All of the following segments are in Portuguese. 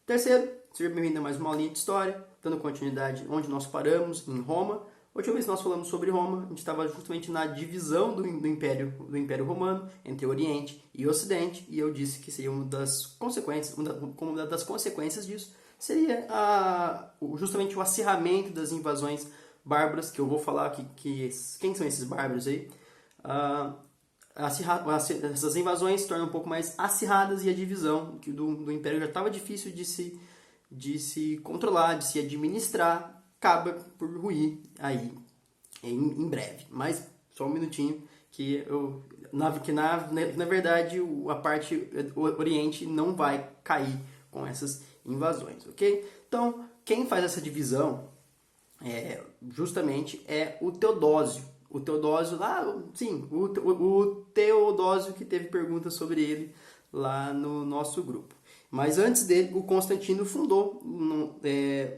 Terceiro, seja bem-vindo a mais uma aulinha de história, dando continuidade onde nós paramos, em Roma. A última vez que nós falamos sobre Roma, a gente estava justamente na divisão do Império Romano entre Oriente e Ocidente, e eu disse que seria uma das consequências disso seria justamente o acirramento das invasões bárbaras, que eu vou falar aqui quem são esses bárbaros aí. Essas invasões se tornam um pouco mais acirradas e a divisão do Império já estava difícil de se controlar, de se administrar, acaba por ruir aí em breve. Mas só um minutinho na verdade a parte Oriente não vai cair com essas invasões, ok? Então, quem faz essa divisão justamente é o Teodósio. O Teodósio lá, sim, o Teodósio que teve perguntas sobre ele lá no nosso grupo. Mas antes dele, o Constantino fundou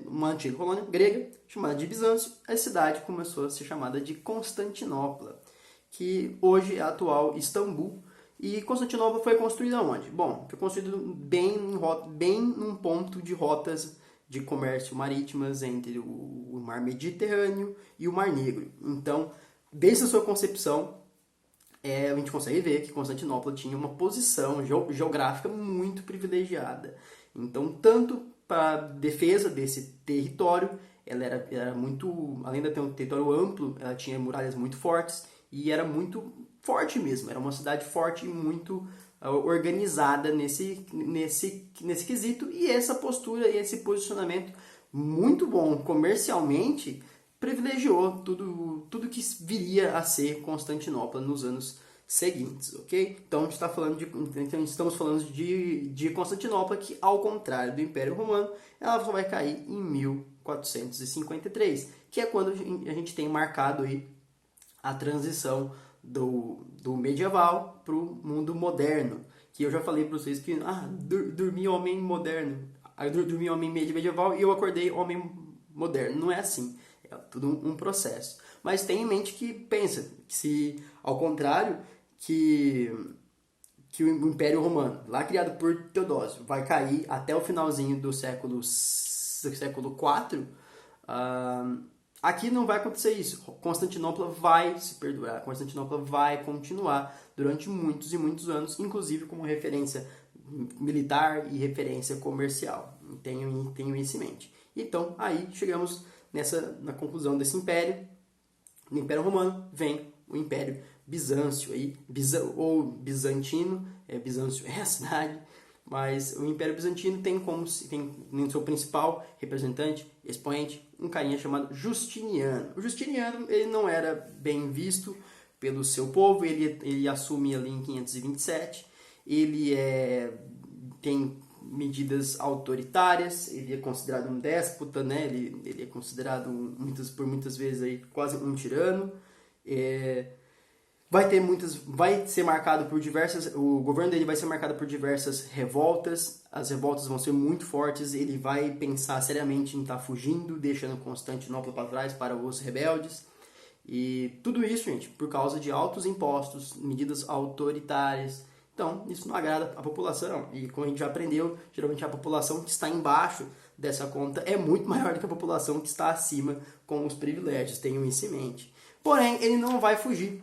uma antiga colônia grega chamada de Bizâncio. A cidade começou a ser chamada de Constantinopla, que hoje é a atual Istambul. E Constantinopla foi construída onde? Bom, foi construída bem num ponto de rotas de comércio marítimas entre o Mar Mediterrâneo e o Mar Negro. Então, desde a sua concepção, a gente consegue ver que Constantinopla tinha uma posição geográfica muito privilegiada. Então, tanto para a defesa desse território, ela era muito, além de ter um território amplo, ela tinha muralhas muito fortes e era muito forte mesmo. Era uma cidade forte e muito organizada nesse quesito. E essa postura e esse posicionamento muito bom comercialmente privilegiou tudo que viria a ser Constantinopla nos anos seguintes, ok? Então, estamos falando de Constantinopla, que ao contrário do Império Romano, ela só vai cair em 1453, que é quando a gente tem marcado aí a transição do medieval para o mundo moderno, que eu já falei para vocês que dormi homem moderno, aí dormi homem medieval e eu acordei homem moderno. Não é assim, é tudo um processo. Mas tenha em mente pensa que se, ao contrário, que o Império Romano, lá criado por Teodósio, vai cair até o finalzinho do século IV, aqui não vai acontecer isso. Constantinopla vai se perdurar, Constantinopla vai continuar durante muitos e muitos anos, inclusive como referência militar e referência comercial. Tenho isso em mente. Então, aí chegamos na conclusão desse império. No Império Romano vem o Império Bizâncio, ou Bizantino, Bizâncio é a cidade, mas o Império Bizantino tem no seu principal representante, expoente, um carinha chamado Justiniano. O Justiniano ele não era bem visto pelo seu povo, ele assume ali em 527, ele tem medidas autoritárias, ele é considerado um déspota, né? Ele é considerado por muitas vezes aí, quase um tirano. Vai ser marcado por o governo dele vai ser marcado por diversas revoltas. As revoltas vão ser muito fortes. Ele vai pensar seriamente em estar fugindo, deixando Constantinopla para trás para os rebeldes. E tudo isso, gente, por causa de altos impostos, medidas autoritárias. Então, isso não agrada a população. E como a gente já aprendeu, geralmente a população que está embaixo dessa conta é muito maior do que a população que está acima com os privilégios. Tenham isso em mente. Porém, ele não vai fugir,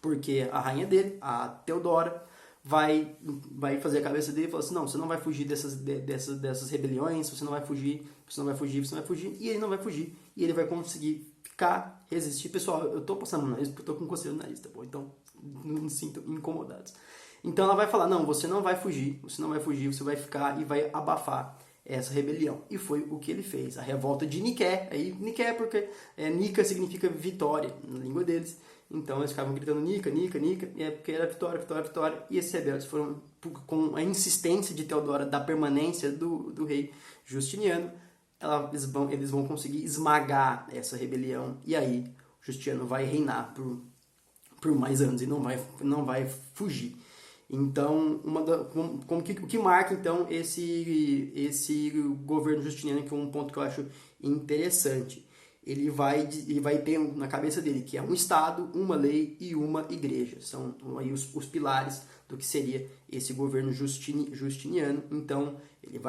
porque a rainha dele, a Teodora, vai fazer a cabeça dele e falar assim, não, você não vai fugir dessas rebeliões, você não vai fugir, e ele não vai fugir, e ele vai conseguir resistir. Pessoal, eu tô passando no nariz porque eu tô com coceira no nariz, tá bom? Então, não se sintam incomodados. Então ela vai falar, não, você não vai fugir, você vai ficar e vai abafar essa rebelião. E foi o que ele fez, a revolta de Niké. Aí Niké porque Nica significa vitória na língua deles. Então eles ficavam gritando Nica, Nica, Nica, e porque era vitória, vitória, vitória. E esses rebeldes foram, com a insistência de Teodora da permanência do rei Justiniano, eles vão conseguir esmagar essa rebelião. E aí Justiniano vai reinar por mais anos e não vai fugir. Então, o que marca então esse governo justiniano, que é um ponto que eu acho interessante. Ele vai ter na cabeça dele que é um Estado, uma lei e uma igreja. São aí os pilares do que seria esse governo justiniano. Então, ele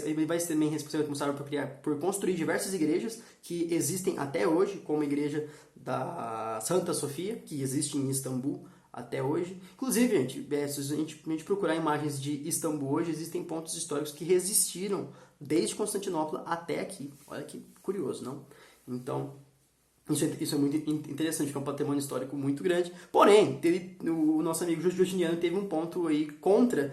ele vai ser também responsável por construir diversas igrejas que existem até hoje, como a igreja da Santa Sofia, que existe em Istambul até hoje. Inclusive, gente, se a gente procurar imagens de Istambul hoje, existem pontos históricos que resistiram desde Constantinopla até aqui. Olha que curioso, não? Então, isso é muito interessante, porque é um patrimônio histórico muito grande. Porém, o nosso amigo Justiniano teve um ponto aí contra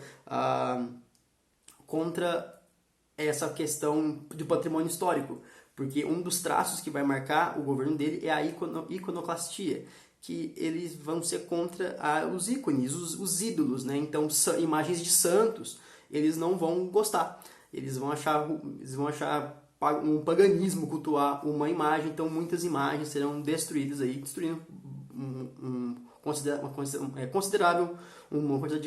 essa questão do patrimônio histórico, porque um dos traços que vai marcar o governo dele é a iconoclastia, que eles vão ser contra os ícones, os ídolos, né? Então, imagens de santos, eles não vão gostar. Eles vão achar um paganismo cultuar uma imagem, então muitas imagens serão destruídas aí, destruindo uma quantidade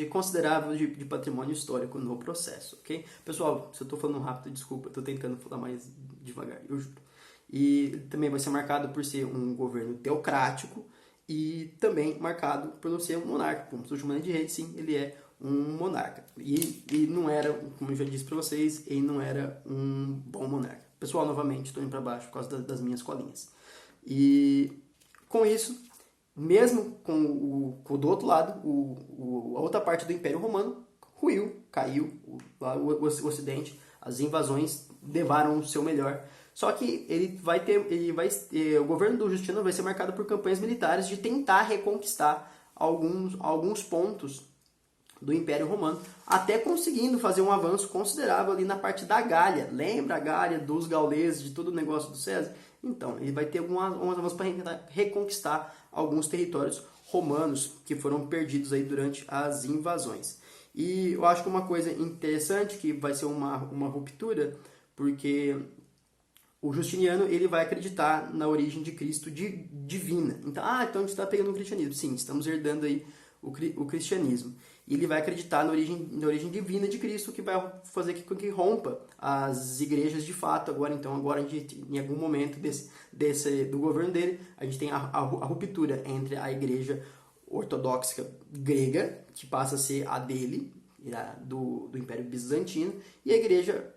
considerável de patrimônio histórico no processo, ok? Pessoal, se eu estou falando rápido, desculpa, estou tentando falar mais devagar, eu juro. E também vai ser marcado por ser um governo teocrático e também marcado por não ser um monarca. Como estou chamando de rei, sim, ele é um monarca. E não era, como eu já disse para vocês, ele não era um bom monarca. Pessoal, novamente, estou indo para baixo por causa das minhas colinhas. E com isso, mesmo com do outro lado, a outra parte do Império Romano caiu o Ocidente, as invasões levaram o seu melhor. Só que o governo do Justiniano vai ser marcado por campanhas militares de tentar reconquistar alguns pontos do Império Romano, até conseguindo fazer um avanço considerável ali na parte da Gália. Lembra a Gália dos gauleses, de todo o negócio do César? Então, ele vai ter alguns avanços para tentar reconquistar alguns territórios romanos que foram perdidos aí durante as invasões. E eu acho que uma coisa interessante, que vai ser uma ruptura, porque o Justiniano ele vai acreditar na origem de Cristo divina. Então a gente está pegando o cristianismo. Sim, estamos herdando aí o cristianismo. E ele vai acreditar na origem divina de Cristo, que vai fazer com que rompa as igrejas de fato. Agora, a gente, em algum momento do governo dele, a gente tem a ruptura entre a igreja ortodoxa grega, que passa a ser a dele, do Império Bizantino, e a igreja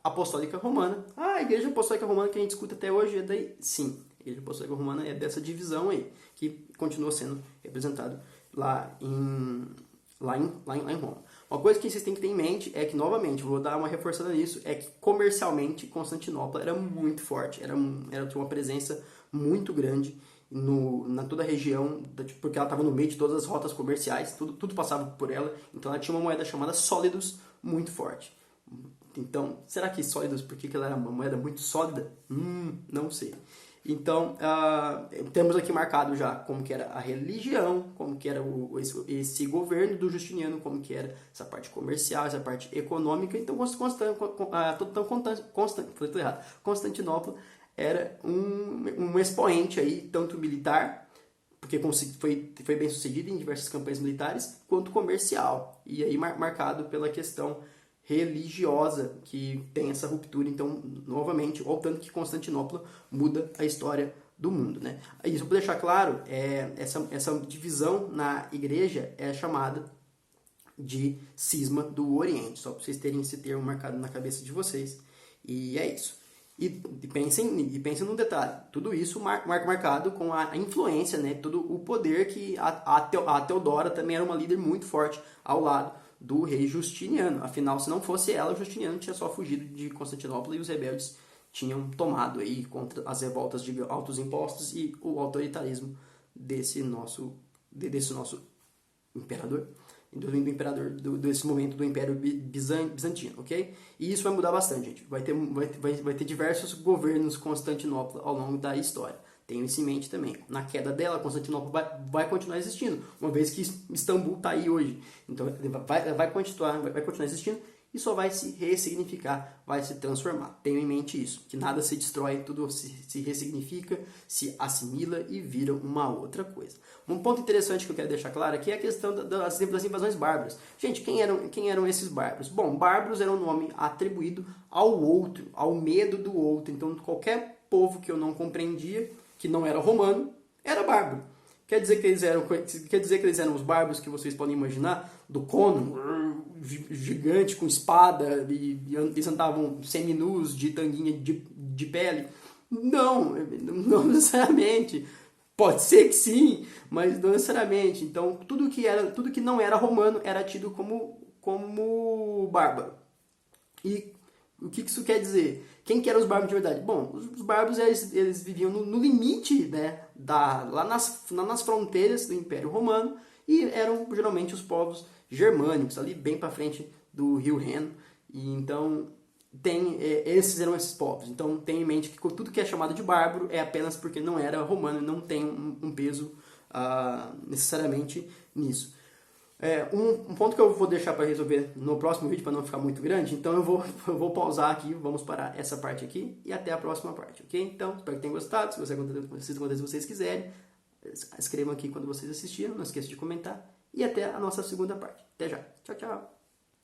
apostólica romana. A igreja apostólica romana que a gente escuta até hoje é daí? Sim, a igreja apostólica romana é dessa divisão aí, que continua sendo representado lá em Roma. Uma coisa que vocês têm que ter em mente é que, novamente, vou dar uma reforçada nisso, é que comercialmente Constantinopla era muito forte, tinha uma presença muito grande na toda a região, porque ela estava no meio de todas as rotas comerciais, tudo passava por ela, então ela tinha uma moeda chamada sólidos muito forte. Então, será que sólidos, por que ela era uma moeda muito sólida? Não sei. Então, temos aqui marcado já como que era a religião, como que era esse governo do Justiniano, como que era essa parte comercial, essa parte econômica. Então, Constantinopla era um expoente aí, tanto militar, porque foi bem sucedido em diversas campanhas militares, quanto comercial. E aí marcado pela questão religiosa, que tem essa ruptura. Então, novamente, olha o tanto que Constantinopla muda a história do mundo, né? Isso, para deixar claro, essa divisão na igreja é chamada de cisma do Oriente, só para vocês terem esse termo marcado na cabeça de vocês. E é isso. E pensem num detalhe, tudo isso marcado com a influência, né? Todo o poder que a Teodora também era uma líder muito forte ao lado do rei Justiniano. Afinal, se não fosse ela, o Justiniano tinha só fugido de Constantinopla e os rebeldes tinham tomado aí contra as revoltas de altos impostos e o autoritarismo desse nosso imperador, desse momento do Império Bizantino, ok? E isso vai mudar bastante, gente. Vai ter diversos governos Constantinopla ao longo da história. Tenham isso em mente também. Na queda dela, Constantinopla vai continuar existindo, uma vez que Istambul está aí hoje. Então vai continuar existindo e só vai se ressignificar, vai se transformar. Tenham em mente isso, que nada se destrói, tudo se ressignifica, se assimila e vira uma outra coisa. Um ponto interessante que eu quero deixar claro aqui é a questão das invasões bárbaras. Gente, quem eram esses bárbaros? Bom, bárbaros era um nome atribuído ao outro, ao medo do outro. Então, qualquer povo que eu não compreendia, que não era romano, era bárbaro. Quer dizer que eles eram os bárbaros que vocês podem imaginar? Do Conan, gigante com espada, e eles andavam seminus de tanguinha de pele? Não, não necessariamente. Pode ser que sim, mas não necessariamente. Então, tudo que não era romano era tido como bárbaro. E o que isso quer dizer? Quem que eram os bárbaros de verdade? Bom, os bárbaros eles viviam no limite, né, lá nas fronteiras do Império Romano, e eram geralmente os povos germânicos, ali bem para frente do rio Reno. E então esses eram esses povos. Então tenha em mente que tudo que é chamado de bárbaro é apenas porque não era romano, não tem um peso necessariamente nisso. Um ponto que eu vou deixar para resolver no próximo vídeo, para não ficar muito grande, então eu vou pausar aqui, vamos parar essa parte aqui e até a próxima parte, ok? Então, espero que tenham gostado. Se você assista quantas vocês quiserem, escrevam aqui quando vocês assistiram, não esqueça de comentar e até a nossa segunda parte. Até já. Tchau, tchau.